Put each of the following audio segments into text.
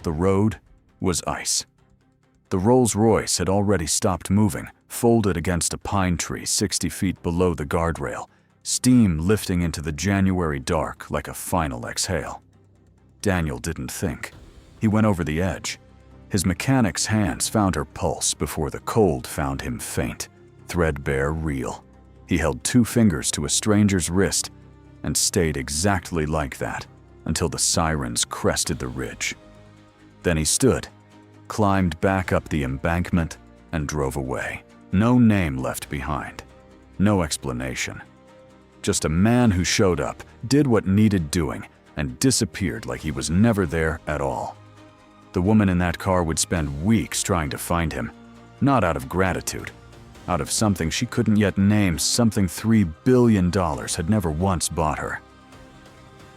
The road was ice. The Rolls-Royce had already stopped moving, folded against a pine tree 60 feet below the guardrail, steam lifting into the January dark like a final exhale. Daniel didn't think. He went over the edge. His mechanic's hands found her pulse before the cold found him faint, threadbare real. He held 2 fingers to a stranger's wrist and stayed exactly like that until the sirens crested the ridge. Then he stood, climbed back up the embankment, and drove away. No name left behind. No explanation. Just a man who showed up, did what needed doing, and disappeared like he was never there at all. The woman in that car would spend weeks trying to find him, not out of gratitude, out of something she couldn't yet name, something $3 billion had never once bought her.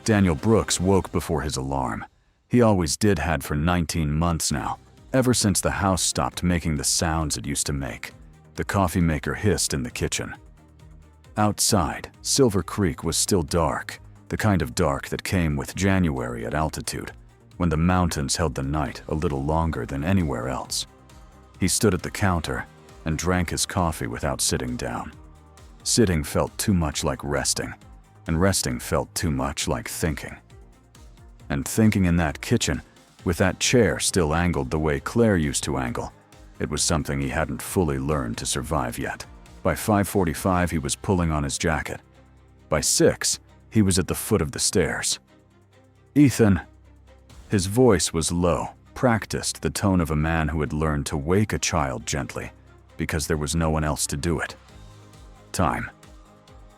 Daniel Brooks woke before his alarm. He always had for 19 months now, ever since the house stopped making the sounds it used to make. The coffee maker hissed in the kitchen. Outside, Silver Creek was still dark, the kind of dark that came with January at altitude, when the mountains held the night a little longer than anywhere else. He stood at the counter and drank his coffee without sitting down. Sitting felt too much like resting, and resting felt too much like thinking. And thinking in that kitchen, with that chair still angled the way Claire used to angle, it was something he hadn't fully learned to survive yet. By 5:45, he was pulling on his jacket. By 6, he was at the foot of the stairs. "Ethan." His voice was low, practiced, the tone of a man who had learned to wake a child gently, because there was no one else to do it. Time.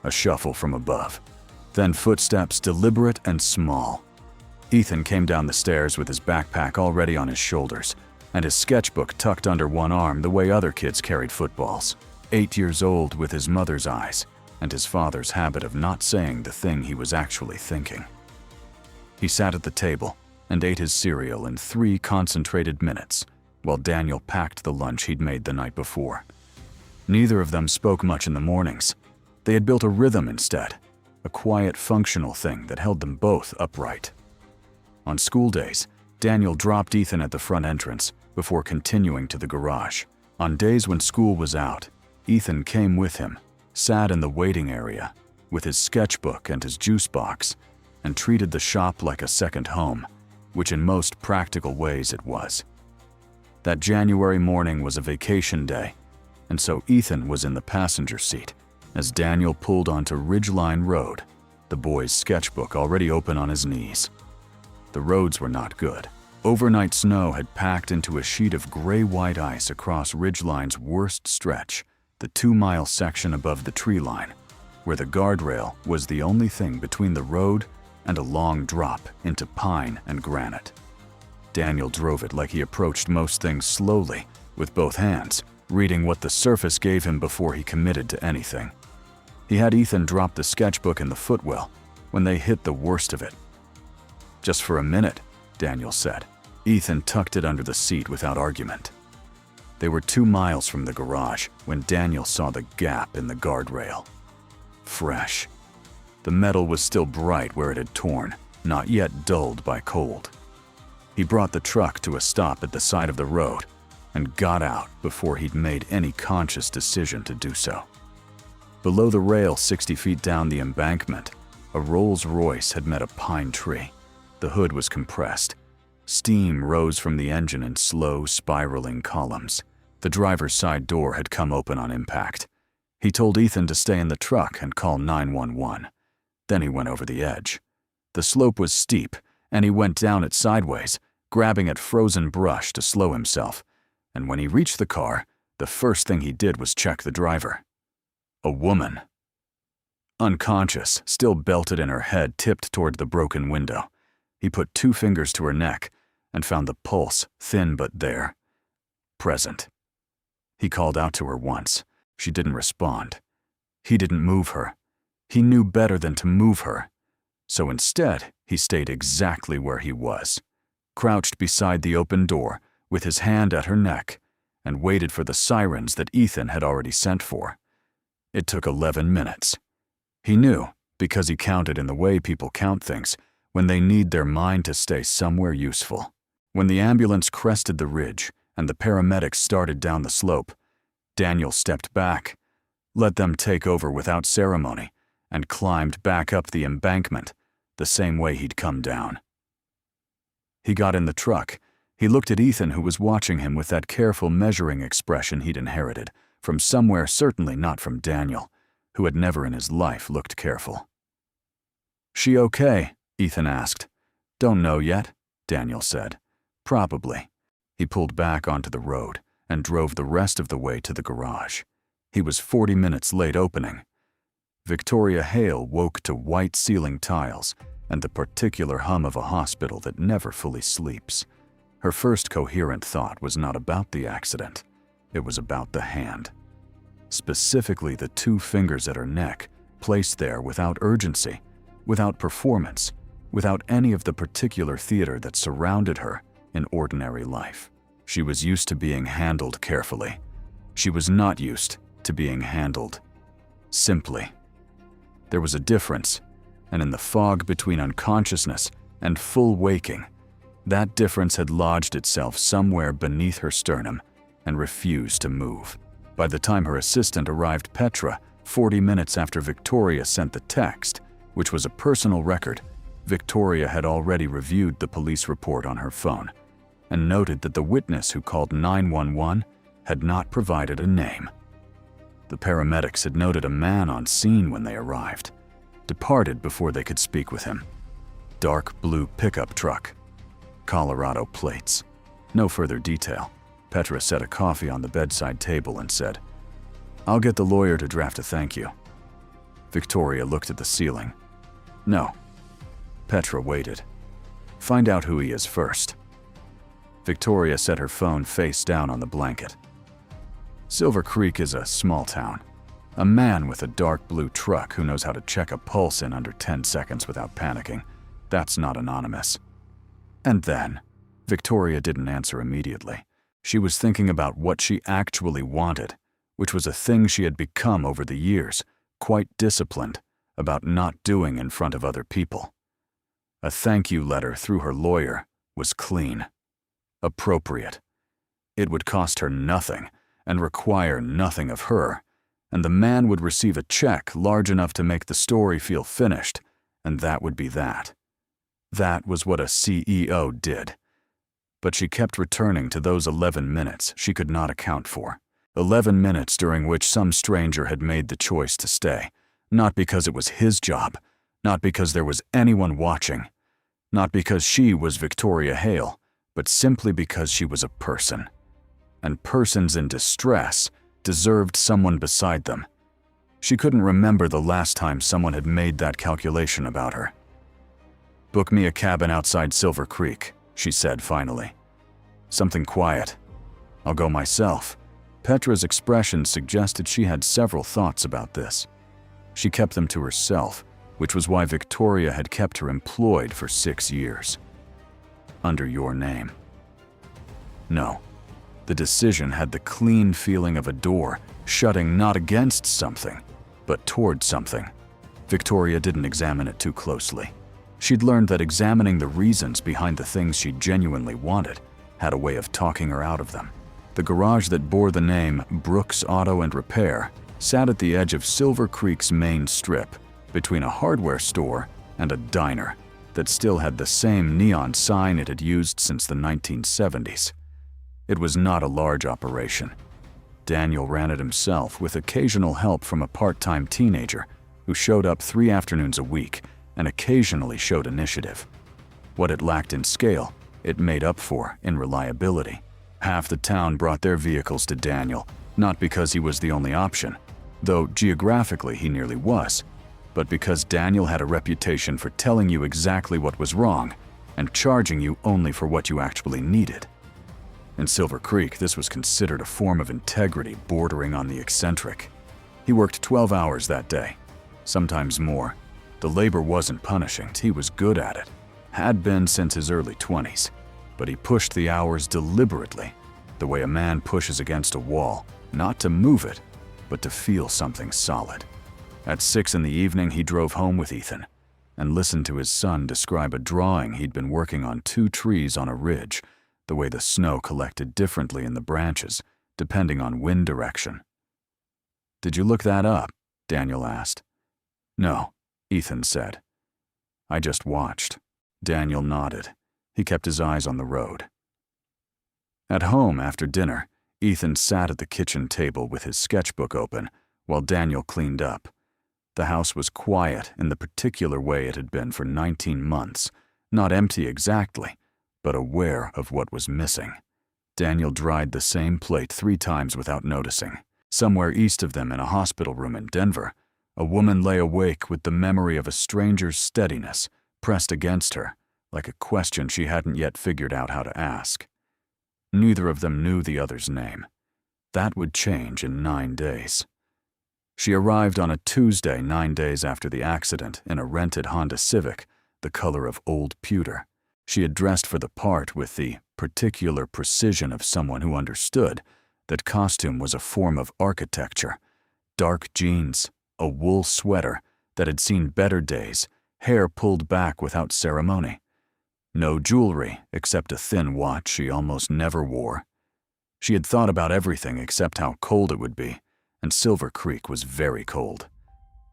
A shuffle from above. Then footsteps, deliberate and small. Ethan came down the stairs with his backpack already on his shoulders, and his sketchbook tucked under one arm the way other kids carried footballs. 8 years old with his mother's eyes, and his father's habit of not saying the thing he was actually thinking. He sat at the table and ate his cereal in 3 concentrated minutes, while Daniel packed the lunch he'd made the night before. Neither of them spoke much in the mornings. They had built a rhythm instead, a quiet, functional thing that held them both upright. On school days, Daniel dropped Ethan at the front entrance before continuing to the garage. On days when school was out, Ethan came with him, sat in the waiting area with his sketchbook and his juice box, and treated the shop like a second home, which in most practical ways it was. That January morning was a vacation day, and so Ethan was in the passenger seat as Daniel pulled onto Ridgeline Road, the boy's sketchbook already open on his knees. The roads were not good. Overnight snow had packed into a sheet of gray-white ice across Ridgeline's worst stretch, the 2-mile section above the tree line, where the guardrail was the only thing between the road and a long drop into pine and granite. Daniel drove it like he approached most things slowly, with both hands, reading what the surface gave him before he committed to anything. He had Ethan drop the sketchbook in the footwell when they hit the worst of it. "Just for a minute," Daniel said. Ethan tucked it under the seat without argument. They were 2 miles from the garage when Daniel saw the gap in the guardrail. Fresh. The metal was still bright where it had torn, not yet dulled by cold. He brought the truck to a stop at the side of the road and got out before he'd made any conscious decision to do so. Below the rail 60 feet down the embankment, a Rolls-Royce had met a pine tree. The hood was compressed. Steam rose from the engine in slow, spiraling columns. The driver's side door had come open on impact. He told Ethan to stay in the truck and call 911. Then he went over the edge. The slope was steep, and he went down it sideways, grabbing at frozen brush to slow himself. And when he reached the car, the first thing he did was check the driver. A woman. Unconscious, still belted in her head tipped toward the broken window. He put 2 fingers to her neck and found the pulse, thin but there. Present. He called out to her once. She didn't respond. He didn't move her. He knew better than to move her. So instead, he stayed exactly where he was, crouched beside the open door with his hand at her neck, and waited for the sirens that Ethan had already sent for. It took 11 minutes. He knew, because he counted in the way people count things, when they need their mind to stay somewhere useful. When the ambulance crested the ridge and the paramedics started down the slope, Daniel stepped back, let them take over without ceremony, and climbed back up the embankment the same way he'd come down. He got in the truck. He looked at Ethan, who was watching him with that careful measuring expression he'd inherited from somewhere, certainly not from Daniel, who had never in his life looked careful. "She okay?" Ethan asked. "Don't know yet," Daniel said. "Probably." He pulled back onto the road and drove the rest of the way to the garage. He was 40 minutes late opening. Victoria Hale woke to white ceiling tiles and the particular hum of a hospital that never fully sleeps. Her first coherent thought was not about the accident. It was about the hand. Specifically the 2 fingers at her neck, placed there without urgency, without performance, without any of the particular theater that surrounded her in ordinary life. She was used to being handled carefully. She was not used to being handled simply. There was a difference, and in the fog between unconsciousness and full waking, that difference had lodged itself somewhere beneath her sternum and refused to move. By the time her assistant arrived, Petra, 40 minutes after Victoria sent the text, which was a personal record, Victoria had already reviewed the police report on her phone and noted that the witness who called 911 had not provided a name. The paramedics had noted a man on scene when they arrived, departed before they could speak with him. Dark blue pickup truck, Colorado plates. No further detail. Petra set a coffee on the bedside table and said, "I'll get the lawyer to draft a thank you." Victoria looked at the ceiling. "No." Petra waited. "Find out who he is first." Victoria set her phone face down on the blanket. Silver Creek is a small town. A man with a dark blue truck who knows how to check a pulse in under 10 seconds without panicking. That's not anonymous. And then, Victoria didn't answer immediately. She was thinking about what she actually wanted, which was a thing she had become over the years, quite disciplined about not doing in front of other people. A thank you letter through her lawyer was clean, appropriate. It would cost her nothing and require nothing of her, and the man would receive a check large enough to make the story feel finished, and that would be that. That was what a CEO did. But she kept returning to those 11 minutes she could not account for. 11 minutes during which some stranger had made the choice to stay, not because it was his job, not because there was anyone watching, not because she was Victoria Hale, but simply because she was a person. And persons in distress deserved someone beside them. She couldn't remember the last time someone had made that calculation about her. "Book me a cabin outside Silver Creek," she said finally. "Something quiet. I'll go myself." Petra's expression suggested she had several thoughts about this. She kept them to herself, which was why Victoria had kept her employed for 6 years. "Under your name." No. The decision had the clean feeling of a door shutting not against something, but toward something. Victoria didn't examine it too closely. She'd learned that examining the reasons behind the things she genuinely wanted had a way of talking her out of them. The garage that bore the name Brooks Auto and Repair sat at the edge of Silver Creek's main strip, between a hardware store and a diner that still had the same neon sign it had used since the 1970s. It was not a large operation. Daniel ran it himself with occasional help from a part-time teenager who showed up 3 afternoons a week and occasionally showed initiative. What it lacked in scale, it made up for in reliability. Half the town brought their vehicles to Daniel, not because he was the only option, though geographically he nearly was, but because Daniel had a reputation for telling you exactly what was wrong and charging you only for what you actually needed. In Silver Creek, this was considered a form of integrity bordering on the eccentric. He worked 12 hours that day, sometimes more. The labor wasn't punishing, he was good at it, had been since his early 20s, but he pushed the hours deliberately, the way a man pushes against a wall, not to move it, but to feel something solid. At 6 in the evening, he drove home with Ethan and listened to his son describe a drawing he'd been working on 2 trees on a ridge the way the snow collected differently in the branches, depending on wind direction. "Did you look that up?" Daniel asked. "No," Ethan said. "I just watched." Daniel nodded. He kept his eyes on the road. At home after dinner, Ethan sat at the kitchen table with his sketchbook open while Daniel cleaned up. The house was quiet in the particular way it had been for 19 months, not empty exactly, but aware of what was missing. Daniel dried the same plate 3 times without noticing. Somewhere east of them in a hospital room in Denver, a woman lay awake with the memory of a stranger's steadiness pressed against her, like a question she hadn't yet figured out how to ask. Neither of them knew the other's name. That would change in 9 days. She arrived on a Tuesday 9 days after the accident in a rented Honda Civic, the color of old pewter. She had dressed for the part with the particular precision of someone who understood that costume was a form of architecture. Dark jeans, a wool sweater that had seen better days, hair pulled back without ceremony. No jewelry except a thin watch she almost never wore. She had thought about everything except how cold it would be, and Silver Creek was very cold.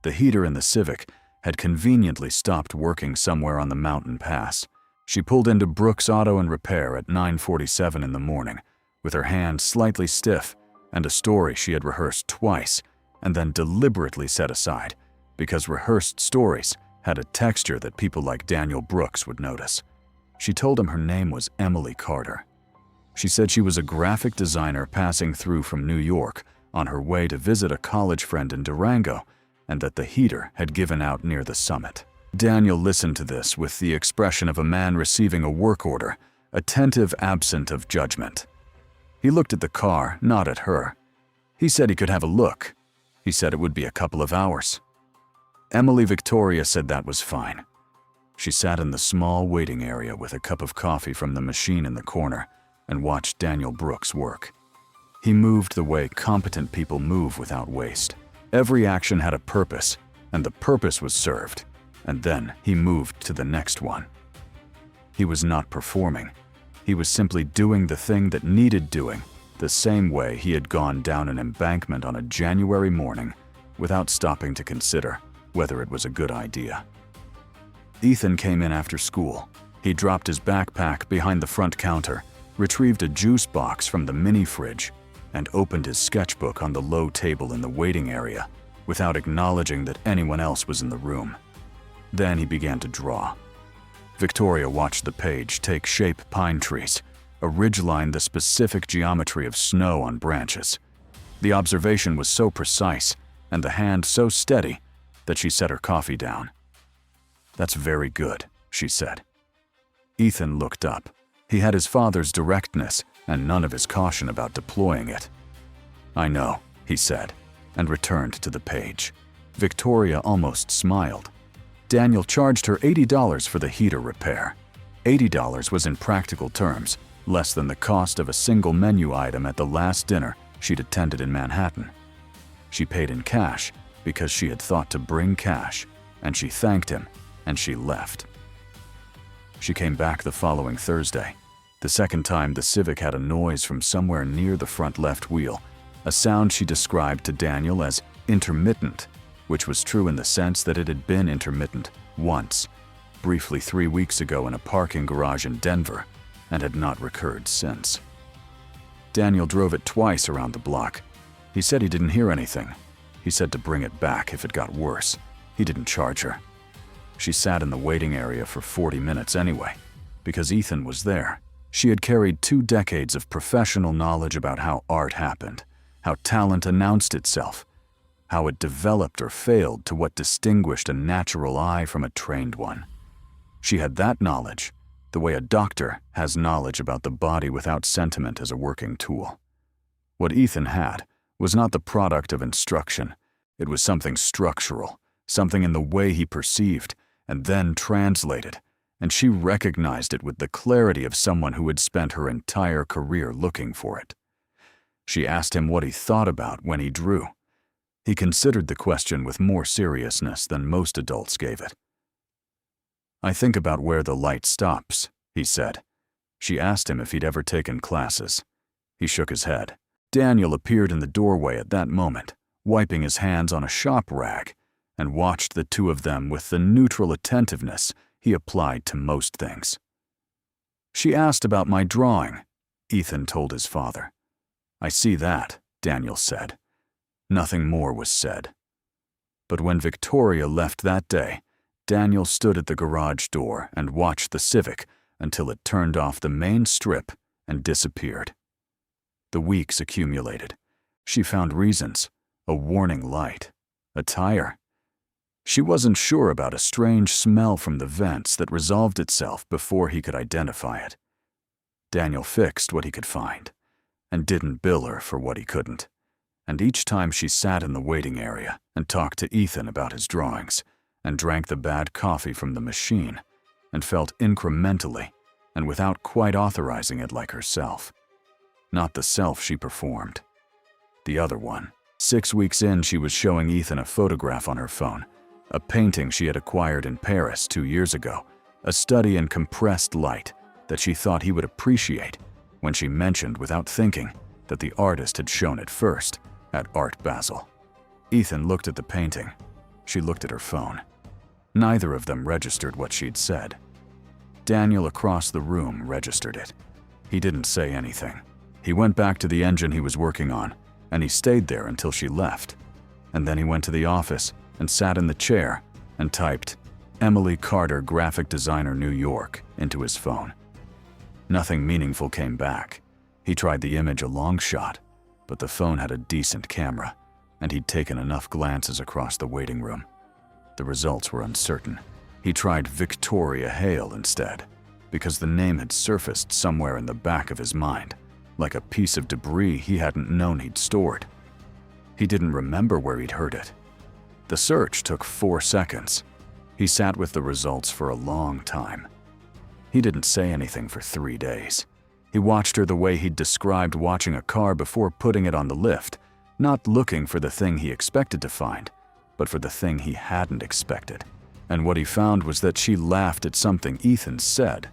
The heater in the Civic had conveniently stopped working somewhere on the mountain pass. She pulled into Brooks Auto and Repair at 9:47 in the morning, with her hand slightly stiff and a story she had rehearsed twice and then deliberately set aside because rehearsed stories had a texture that people like Daniel Brooks would notice. She told him her name was Emily Carter. She said she was a graphic designer passing through from New York on her way to visit a college friend in Durango, and that the heater had given out near the summit. Daniel listened to this with the expression of a man receiving a work order, attentive, absent of judgment. He looked at the car, not at her. He said he could have a look. He said it would be a couple of hours. Emily Victoria said that was fine. She sat in the small waiting area with a cup of coffee from the machine in the corner and watched Daniel Brooks work. He moved the way competent people move without waste. Every action had a purpose, and the purpose was served, and then he moved to the next one. He was not performing. He was simply doing the thing that needed doing, the same way he had gone down an embankment on a January morning without stopping to consider whether it was a good idea. Ethan came in after school. He dropped his backpack behind the front counter, retrieved a juice box from the mini fridge, and opened his sketchbook on the low table in the waiting area without acknowledging that anyone else was in the room. Then he began to draw. Victoria watched the page take shape: pine trees, a ridgeline the specific geometry of snow on branches. The observation was so precise and the hand so steady that she set her coffee down. "That's very good," she said. Ethan looked up. He had his father's directness and none of his caution about deploying it. "I know," he said, and returned to the page. Victoria almost smiled. Daniel charged her $80 for the heater repair. $80 was in practical terms less than the cost of a single menu item at the last dinner she'd attended in Manhattan. She paid in cash because she had thought to bring cash, and she thanked him, and she left. She came back the following Thursday. The second time, the Civic had a noise from somewhere near the front left wheel, a sound she described to Daniel as intermittent, which was true in the sense that it had been intermittent once, briefly 3 weeks ago in a parking garage in Denver, and had not recurred since. Daniel drove it twice around the block. He said he didn't hear anything. He said to bring it back if it got worse. He didn't charge her. She sat in the waiting area for 40 minutes anyway, because Ethan was there. She had carried 2 decades of professional knowledge about how art happened, how talent announced itself, how it developed or failed to what distinguished a natural eye from a trained one. She had that knowledge, the way a doctor has knowledge about the body without sentiment as a working tool. What Ethan had was not the product of instruction. It was something structural, something in the way he perceived and then translated, and she recognized it with the clarity of someone who had spent her entire career looking for it. She asked him what he thought about when he drew. He considered the question with more seriousness than most adults gave it. "I think about where the light stops," he said. She asked him if he'd ever taken classes. He shook his head. Daniel appeared in the doorway at that moment, wiping his hands on a shop rag, and watched the two of them with the neutral attentiveness he applied to most things. She asked about my drawing, Ethan told his father. I see that, Daniel said. Nothing more was said. But when Victoria left that day, Daniel stood at the garage door and watched the Civic until it turned off the main strip and disappeared. The weeks accumulated. She found reasons, a warning light, a tire. She wasn't sure about a strange smell from the vents that resolved itself before he could identify it. Daniel fixed what he could find, and didn't bill her for what he couldn't. And each time she sat in the waiting area and talked to Ethan about his drawings, and drank the bad coffee from the machine, and felt incrementally, and without quite authorizing it like herself. Not the self she performed. The other one. 6 weeks in, she was showing Ethan a photograph on her phone, a painting she had acquired in Paris 2 years ago, a study in compressed light that she thought he would appreciate, when she mentioned without thinking that the artist had shown it first at Art Basel. Ethan looked at the painting. She looked at her phone. Neither of them registered what she'd said. Daniel across the room registered it. He didn't say anything. He went back to the engine he was working on, and he stayed there until she left. And then he went to the office and sat in the chair and typed Emily Carter, graphic designer, New York, into his phone. Nothing meaningful came back. He tried the image a long shot, but the phone had a decent camera, and he'd taken enough glances across the waiting room. The results were uncertain. He tried Victoria Hale instead, because the name had surfaced somewhere in the back of his mind, like a piece of debris he hadn't known he'd stored. He didn't remember where he'd heard it. The search took 4 seconds. He sat with the results for a long time. He didn't say anything for 3 days. He watched her the way he'd described watching a car before putting it on the lift, not looking for the thing he expected to find, but for the thing he hadn't expected. And what he found was that she laughed at something Ethan said,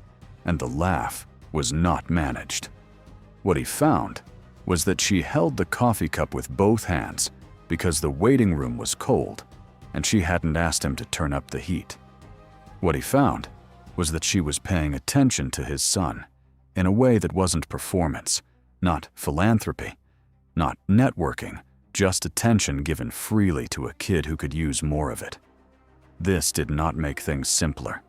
and the laugh was not managed. What he found was that she held the coffee cup with both hands because the waiting room was cold and she hadn't asked him to turn up the heat. What he found was that she was paying attention to his son in a way that wasn't performance, not philanthropy, not networking, just attention given freely to a kid who could use more of it. This did not make things simpler.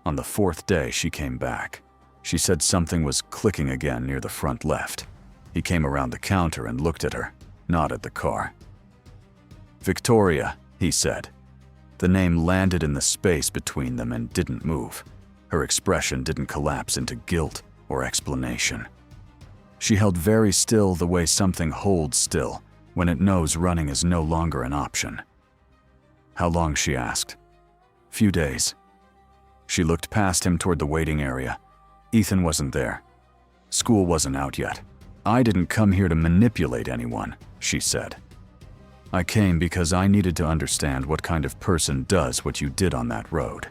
On the 4th day, she came back. She said something was clicking again near the front left. He came around the counter and looked at her, not at the car. Victoria, he said. The name landed in the space between them and didn't move. Her expression didn't collapse into guilt or explanation. She held very still the way something holds still when it knows running is no longer an option. How long, she asked. Few days. She looked past him toward the waiting area. Ethan wasn't there. School wasn't out yet. I didn't come here to manipulate anyone, she said. I came because I needed to understand what kind of person does what you did on that road.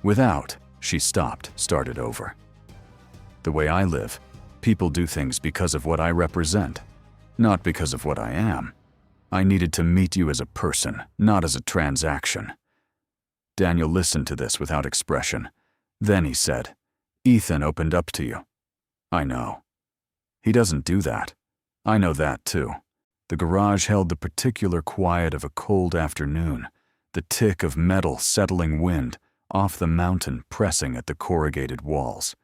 Without, she stopped, started over. The way I live, people do things because of what I represent, not because of what I am. I needed to meet you as a person, not as a transaction. Daniel listened to this without expression. Then he said, Ethan opened up to you. I know. He doesn't do that. I know that too. The garage held the particular quiet of a cold afternoon, the tick of metal settling wind off the mountain pressing at the corrugated walls.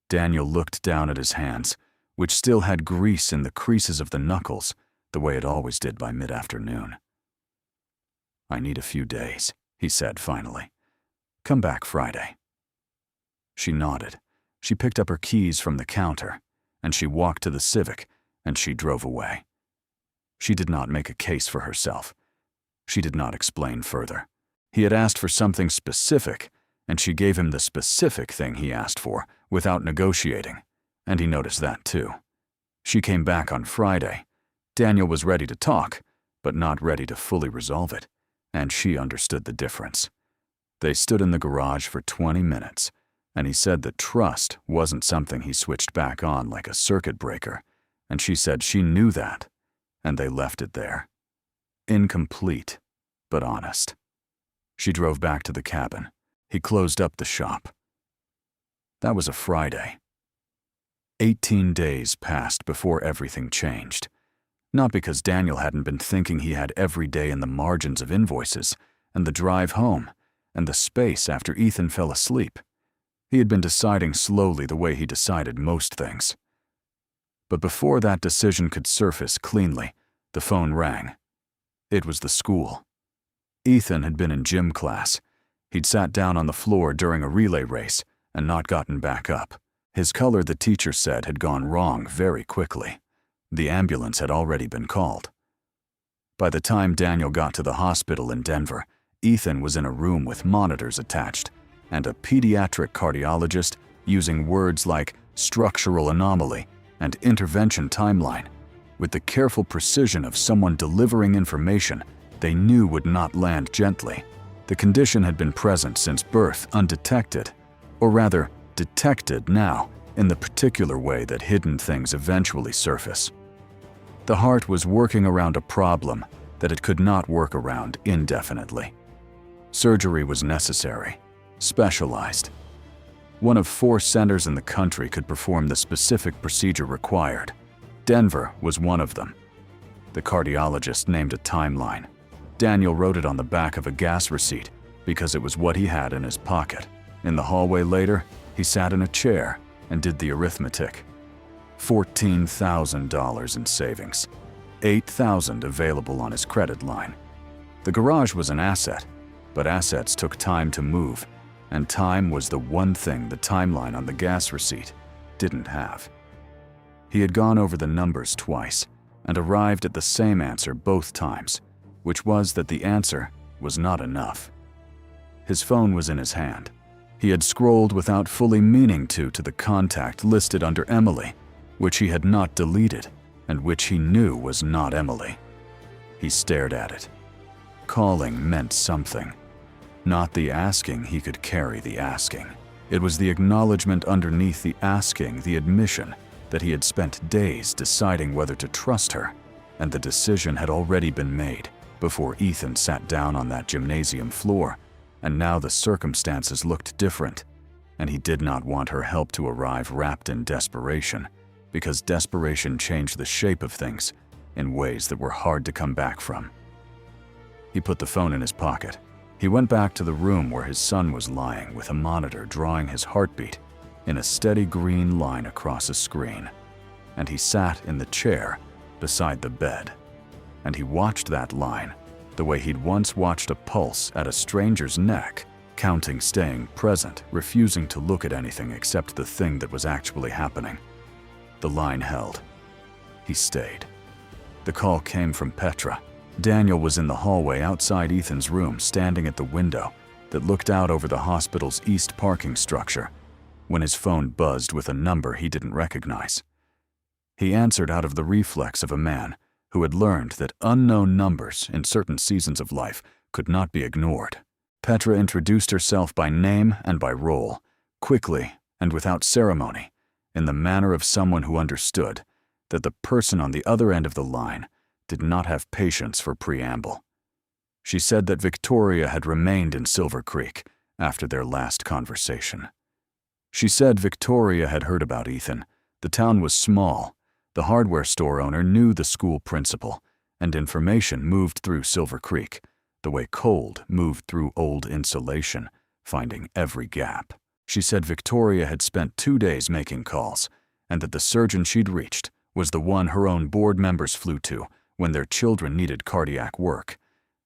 Daniel looked down at his hands, which still had grease in the creases of the knuckles, the way it always did by mid-afternoon. I need a few days, he said finally. Come back Friday. She nodded. She picked up her keys from the counter, and she walked to the Civic, and she drove away. She did not make a case for herself. She did not explain further. He had asked for something specific, and she gave him the specific thing he asked for without negotiating, and he noticed that too. She came back on Friday. Daniel was ready to talk, but not ready to fully resolve it, and she understood the difference. They stood in the garage for 20 minutes, And he said that trust wasn't something he switched back on like a circuit breaker, and she said she knew that, and they left it there. Incomplete, but honest. She drove back to the cabin. He closed up the shop. That was a Friday. 18 days passed before everything changed. Not because Daniel hadn't been thinking he had every day in the margins of invoices, and the drive home, and the space after Ethan fell asleep. He had been deciding slowly the way he decided most things. But before that decision could surface cleanly, the phone rang. It was the school. Ethan had been in gym class. He'd sat down on the floor during a relay race and not gotten back up. His color, the teacher said, had gone wrong very quickly. The ambulance had already been called. By the time Daniel got to the hospital in Denver, Ethan was in a room with monitors attached, and a pediatric cardiologist using words like structural anomaly and intervention timeline, with the careful precision of someone delivering information they knew would not land gently. The condition had been present since birth undetected, or rather, detected now in the particular way that hidden things eventually surface. The heart was working around a problem that it could not work around indefinitely. Surgery was necessary, specialized. One of 4 centers in the country could perform the specific procedure required. Denver was one of them. The cardiologist named a timeline. Daniel wrote it on the back of a gas receipt because it was what he had in his pocket. In the hallway later, he sat in a chair and did the arithmetic. $14,000 in savings, $8,000 available on his credit line. The garage was an asset, but assets took time to move, and time was the one thing the timeline on the gas receipt didn't have. He had gone over the numbers twice and arrived at the same answer both times, which was that the answer was not enough. His phone was in his hand. He had scrolled without fully meaning to the contact listed under Emily, which he had not deleted and which he knew was not Emily. He stared at it. Calling meant something. Not the asking he could carry the asking. It was the acknowledgement underneath the asking, the admission that he had spent days deciding whether to trust her, and the decision had already been made before Ethan sat down on that gymnasium floor, and now the circumstances looked different, and he did not want her help to arrive wrapped in desperation, because desperation changed the shape of things in ways that were hard to come back from. He put the phone in his pocket. He went back to the room where his son was lying with a monitor drawing his heartbeat in a steady green line across a screen, and he sat in the chair beside the bed, and he watched that line the way he'd once watched a pulse at a stranger's neck, counting, staying present, refusing to look at anything except the thing that was actually happening. The line held. He stayed. The call came from Petra. Daniel was in the hallway outside Ethan's room, standing at the window that looked out over the hospital's east parking structure, when his phone buzzed with a number he didn't recognize. He answered out of the reflex of a man who had learned that unknown numbers in certain seasons of life could not be ignored. Petra introduced herself by name and by role, quickly and without ceremony, in the manner of someone who understood that the person on the other end of the line did not have patience for preamble. She said that Victoria had remained in Silver Creek after their last conversation. She said Victoria had heard about Ethan. The town was small. The hardware store owner knew the school principal, and information moved through Silver Creek, the way cold moved through old insulation, finding every gap. She said Victoria had spent 2 days making calls, and that the surgeon she'd reached was the one her own board members flew to when their children needed cardiac work,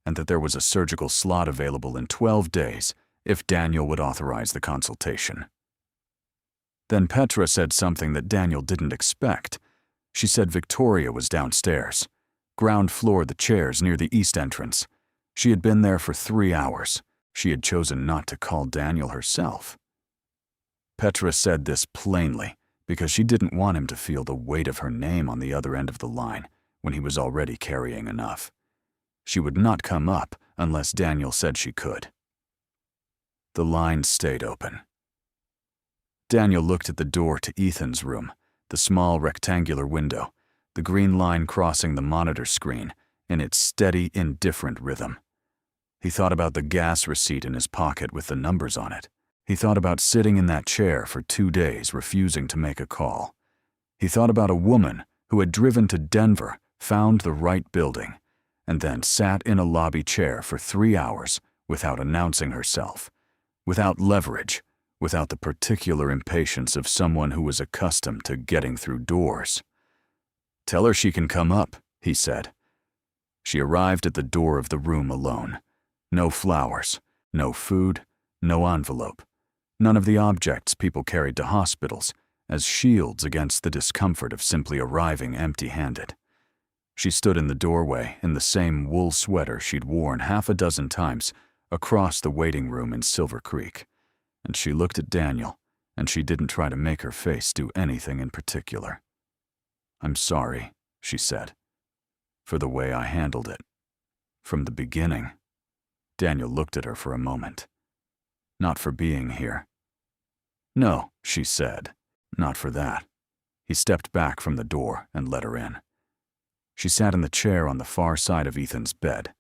and that there was a surgical slot available in 12 days if Daniel would authorize the consultation. Then Petra said something that Daniel didn't expect. She said Victoria was downstairs, ground floor, the chairs near the east entrance. She had been there for 3 hours. She had chosen not to call Daniel herself. Petra said this plainly because she didn't want him to feel the weight of her name on the other end of the line when he was already carrying enough. She would not come up unless Daniel said she could. The line stayed open. Daniel looked at the door to Ethan's room, the small rectangular window, the green line crossing the monitor screen in its steady, indifferent rhythm. He thought about the gas receipt in his pocket with the numbers on it. He thought about sitting in that chair for 2 days, refusing to make a call. He thought about a woman who had driven to Denver, found the right building, and then sat in a lobby chair for 3 hours without announcing herself, without leverage, without the particular impatience of someone who was accustomed to getting through doors. "Tell her she can come up," he said. She arrived at the door of the room alone. No flowers, no food, no envelope, none of the objects people carried to hospitals as shields against the discomfort of simply arriving empty-handed. She stood in the doorway in the same wool sweater she'd worn 6 times across the waiting room in Silver Creek, and she looked at Daniel, and she didn't try to make her face do anything in particular. "I'm sorry," she said, "for the way I handled it. From the beginning." Daniel looked at her for a moment. "Not for being here." "No," she said, "not for that." He stepped back from the door and let her in. She sat in the chair on the far side of Ethan's bed.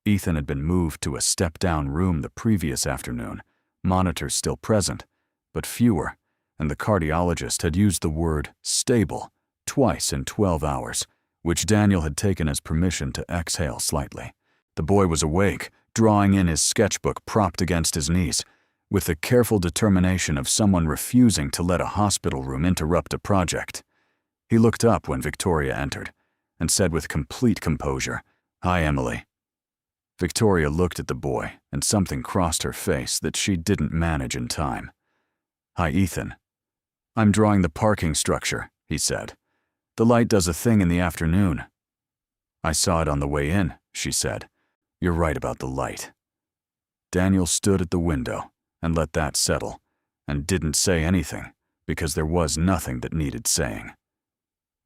Ethan had been moved to a step-down room the previous afternoon, monitors still present, but fewer, and the cardiologist had used the word stable twice in 12 hours, which Daniel had taken as permission to exhale slightly. The boy was awake, drawing in his sketchbook propped against his knees, with the careful determination of someone refusing to let a hospital room interrupt a project. He looked up when Victoria entered, and said with complete composure, "Hi, Emily." Victoria looked at the boy, and something crossed her face that she didn't manage in time. "Hi, Ethan." "I'm drawing the parking structure," he said. "The light does a thing in the afternoon." "I saw it on the way in," she said. "You're right about the light." Daniel stood at the window and let that settle, and didn't say anything, because there was nothing that needed saying.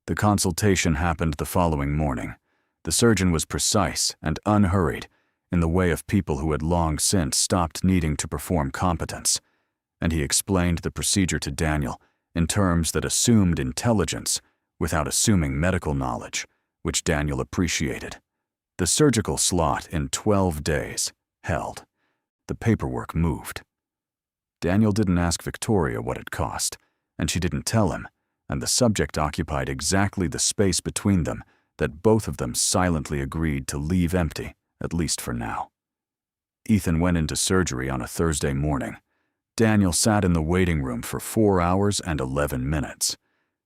The consultation happened the following morning. The surgeon was precise and unhurried, in the way of people who had long since stopped needing to perform competence, and he explained the procedure to Daniel in terms that assumed intelligence without assuming medical knowledge, which Daniel appreciated. The surgical slot in 12 days held. The paperwork moved. Daniel didn't ask Victoria what it cost, and she didn't tell him, and the subject occupied exactly the space between them that both of them silently agreed to leave empty, at least for now. Ethan went into surgery on a Thursday morning. Daniel sat in the waiting room for 4 hours and 11 minutes.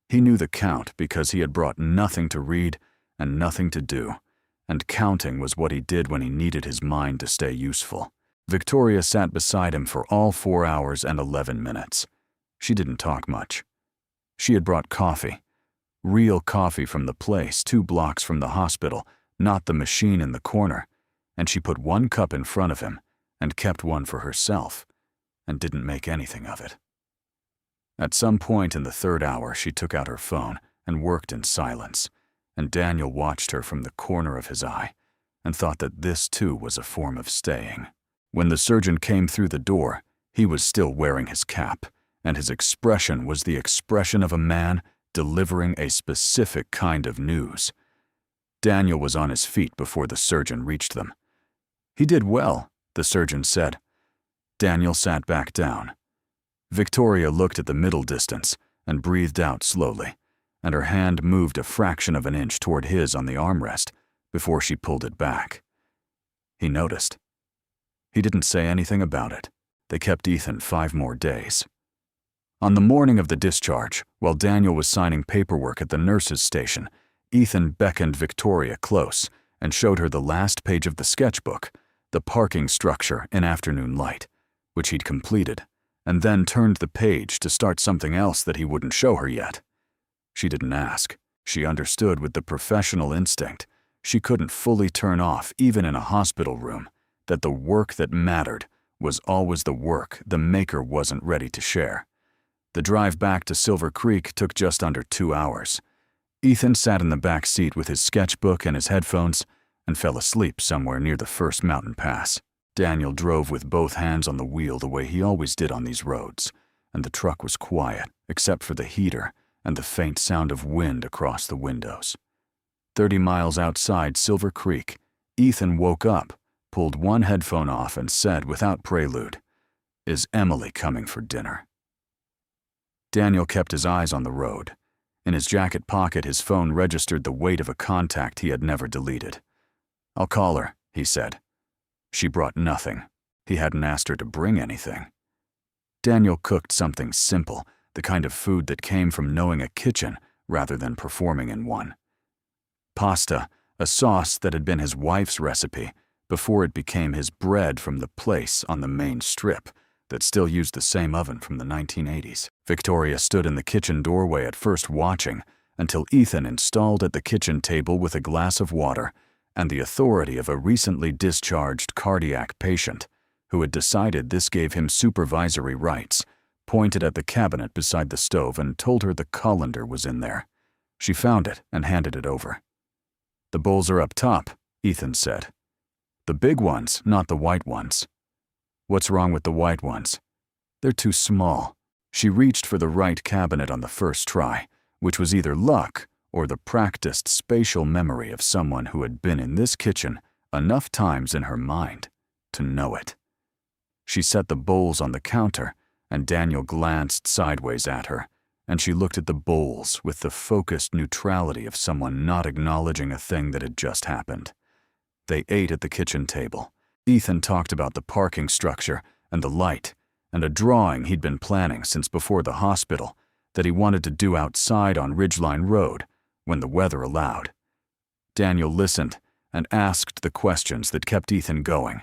He knew the count because he had brought nothing to read and nothing to do, and counting was what he did when he needed his mind to stay useful. Victoria sat beside him for all 4 hours and 11 minutes. She didn't talk much. She had brought coffee. Real coffee from the place 2 blocks from the hospital, not the machine in the corner, and she put 1 cup in front of him and kept 1 for herself, and didn't make anything of it. At some point in the 3rd hour, she took out her phone and worked in silence, and Daniel watched her from the corner of his eye and thought that this too was a form of staying. When the surgeon came through the door, he was still wearing his cap, and his expression was the expression of a man delivering a specific kind of news. Daniel was on his feet before the surgeon reached them. "He did well," the surgeon said. Daniel sat back down. Victoria looked at the middle distance and breathed out slowly, and her hand moved a fraction of an inch toward his on the armrest before she pulled it back. He noticed. He didn't say anything about it. They kept Ethan 5 more days. On the morning of the discharge, while Daniel was signing paperwork at the nurse's station, Ethan beckoned Victoria close and showed her the last page of the sketchbook, the parking structure in afternoon light, which he'd completed, and then turned the page to start something else that he wouldn't show her yet. She didn't ask. She understood with the professional instinct she couldn't fully turn off, even in a hospital room, that the work that mattered was always the work the maker wasn't ready to share. The drive back to Silver Creek took just under 2 hours. Ethan sat in the back seat with his sketchbook and his headphones and fell asleep somewhere near the first mountain pass. Daniel drove with both hands on the wheel the way he always did on these roads, and the truck was quiet except for the heater and the faint sound of wind across the windows. 30 miles outside Silver Creek, Ethan woke up, pulled one headphone off, and said without prelude, "Is Emily coming for dinner?" Daniel kept his eyes on the road. In his jacket pocket, his phone registered the weight of a contact he had never deleted. "I'll call her," he said. She brought nothing. He hadn't asked her to bring anything. Daniel cooked something simple, the kind of food that came from knowing a kitchen rather than performing in one. Pasta, a sauce that had been his wife's recipe before it became his bread from the place on the main strip that still used the same oven from the 1980s. Victoria stood in the kitchen doorway at first watching until Ethan installed at the kitchen table with a glass of water and the authority of a recently discharged cardiac patient who had decided this gave him supervisory rights, pointed at the cabinet beside the stove and told her the colander was in there. She found it and handed it over. "The bowls are up top," Ethan said. "The big ones, not the white ones." "What's wrong with the white ones?" "They're too small." She reached for the right cabinet on the first try, which was either luck or the practiced spatial memory of someone who had been in this kitchen enough times in her mind to know it. She set the bowls on the counter, and Daniel glanced sideways at her, and she looked at the bowls with the focused neutrality of someone not acknowledging a thing that had just happened. They ate at the kitchen table. Ethan talked about the parking structure and the light, and a drawing he'd been planning since before the hospital that he wanted to do outside on Ridgeline Road when the weather allowed. Daniel listened and asked the questions that kept Ethan going.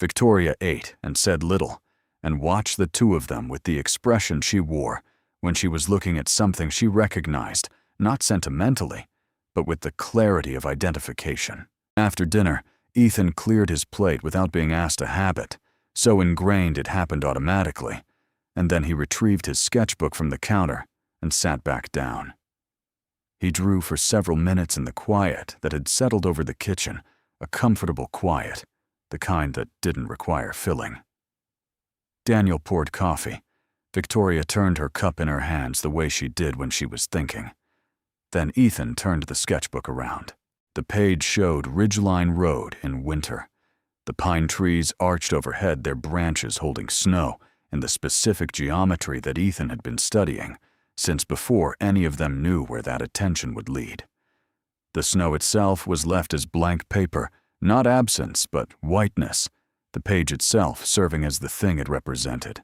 Victoria ate and said little, and watched the two of them with the expression she wore when she was looking at something she recognized, not sentimentally, but with the clarity of identification. After dinner, Ethan cleared his plate without being asked to have it, so ingrained it happened automatically, and then he retrieved his sketchbook from the counter and sat back down. He drew for several minutes in the quiet that had settled over the kitchen, a comfortable quiet, the kind that didn't require filling. Daniel poured coffee. Victoria turned her cup in her hands the way she did when she was thinking. Then Ethan turned the sketchbook around. The page showed Ridgeline Road in winter. The pine trees arched overhead, their branches holding snow in the specific geometry that Ethan had been studying, since before any of them knew where that attention would lead. The snow itself was left as blank paper, not absence, but whiteness, the page itself serving as the thing it represented.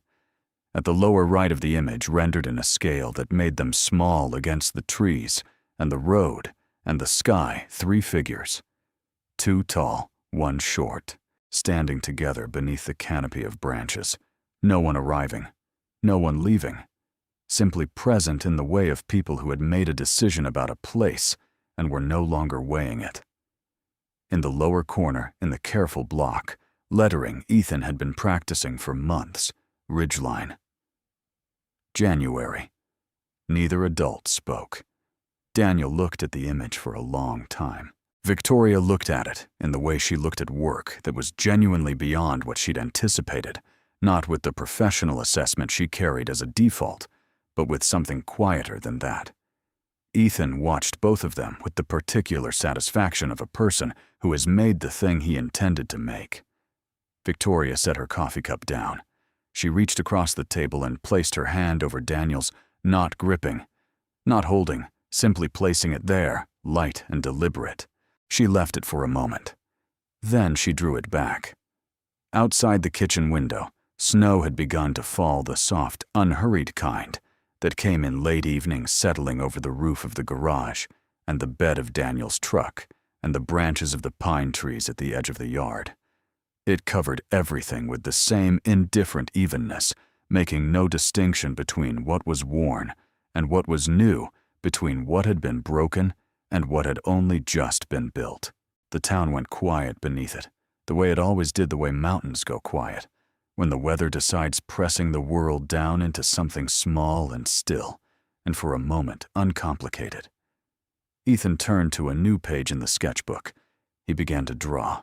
At the lower right of the image, rendered in a scale that made them small against the trees and the road and the sky, 3 figures. 2 tall, 1 short, standing together beneath the canopy of branches. No one arriving, no one leaving, simply present in the way of people who had made a decision about a place and were no longer weighing it. In the lower corner, in the careful block, lettering Ethan had been practicing for months, Ridgeline. January. Neither adult spoke. Daniel looked at the image for a long time. Victoria looked at it in the way she looked at work that was genuinely beyond what she'd anticipated, not with the professional assessment she carried as a default, but with something quieter than that. Ethan watched both of them with the particular satisfaction of a person who has made the thing he intended to make. Victoria set her coffee cup down. She reached across the table and placed her hand over Daniel's, not gripping, not holding, simply placing it there, light and deliberate. She left it for a moment. Then she drew it back. Outside the kitchen window, snow had begun to fall, the soft, unhurried kind that came in late evening, settling over the roof of the garage and the bed of Daniel's truck and the branches of the pine trees at the edge of the yard. It covered everything with the same indifferent evenness, making no distinction between what was worn and what was new, between what had been broken and what had only just been built. The town went quiet beneath it, the way it always did, the way mountains go quiet, when the weather decides pressing the world down into something small and still, and for a moment uncomplicated. Ethan turned to a new page in the sketchbook. He began to draw.